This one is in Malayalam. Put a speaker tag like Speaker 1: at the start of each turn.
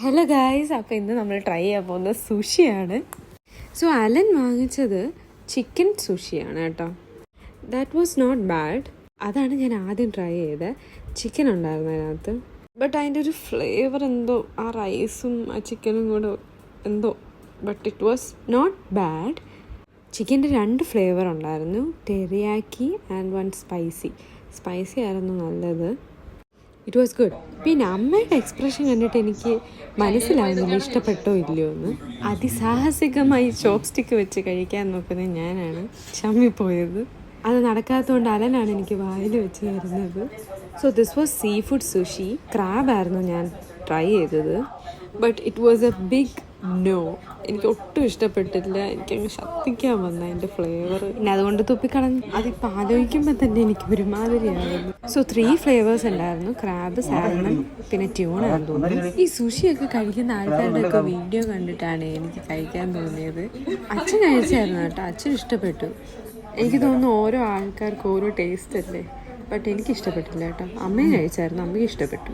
Speaker 1: ഹലോ ഗായ്സ്, അപ്പോൾ ഇന്ന് നമ്മൾ ട്രൈ ചെയ്യാൻ പോകുന്നത് സുഷിയാണ്. സോ അലൻ വാങ്ങിച്ചത് ചിക്കൻ സുഷിയാണ് കേട്ടോ. That was not bad. അതാണ് ഞാൻ ആദ്യം ട്രൈ ചെയ്തത്. ചിക്കൻ ഉണ്ടായിരുന്നു അതിനകത്ത്. ബട്ട് അതിൻ്റെ ഒരു ഫ്ലേവർ എന്തോ ആ റൈസും ആ ചിക്കനും കൂടെ എന്തോ, but it was not bad. ചിക്കൻ്റെ 2 ഫ്ലേവർ ഉണ്ടായിരുന്നു, ടെറിയാക്കി ആൻഡ് 1 സ്പൈസി ആയിരുന്നു നല്ലത്. It was good. പിന്നെ അമ്മയുടെ എക്സ്പ്രഷൻ കണ്ടിട്ട് എനിക്ക് മനസ്സിലാവുന്നില്ല ഇഷ്ടപ്പെട്ടോ ഇല്ലയോ എന്ന്. അതിസാഹസികമായി ചോപ്പ് സ്റ്റിക്ക് വെച്ച് കഴിക്കാൻ നോക്കുന്നത് ഞാനാണ് ചമ്മിപ്പോയത്. അത് നടക്കാത്തതുകൊണ്ട് അലനാണ് എനിക്ക് വായിൽ വെച്ച് തരുന്നത്. So this was seafood sushi. ക്രാബായിരുന്നു ഞാൻ ട്രൈ ചെയ്തത്. But it was a big no. എനിക്ക് ഒട്ടും ഇഷ്ടപ്പെട്ടില്ല. എനിക്കങ്ങ് ശബ്ദിക്കാൻ വന്ന അതിൻ്റെ ഫ്ലേവർ. പിന്നെ അതുകൊണ്ട് തുപ്പിക്കളഞ്ഞു. അതിപ്പോൾ ആലോചിക്കുമ്പോൾ തന്നെ എനിക്ക് ഒരുമാതിരിയായിരുന്നു. സോ 3 ഫ്ലേവേഴ്സ് ഉണ്ടായിരുന്നു, ക്രാബ്, സാൽമൺ, പിന്നെ ട്യൂണാണെന്ന് തോന്നുന്നു. ഈ സുഷിയൊക്കെ കഴിക്കുന്ന ആൾക്കാരുടെയൊക്കെ വീഡിയോ കണ്ടിട്ടാണ് എനിക്ക് കഴിക്കാൻ തോന്നിയത്. അച്ഛൻ കഴിച്ചായിരുന്നു കേട്ടോ, അച്ഛൻ ഇഷ്ടപ്പെട്ടു. എനിക്ക് തോന്നുന്നു ഓരോ ആൾക്കാർക്ക് ഓരോ ടേസ്റ്റ് അല്ലേ. ബട്ട് എനിക്ക് ഇഷ്ടപ്പെട്ടില്ല കേട്ടോ. അമ്മയും കഴിച്ചായിരുന്നു, അമ്മയ്ക്ക് ഇഷ്ടപ്പെട്ടു.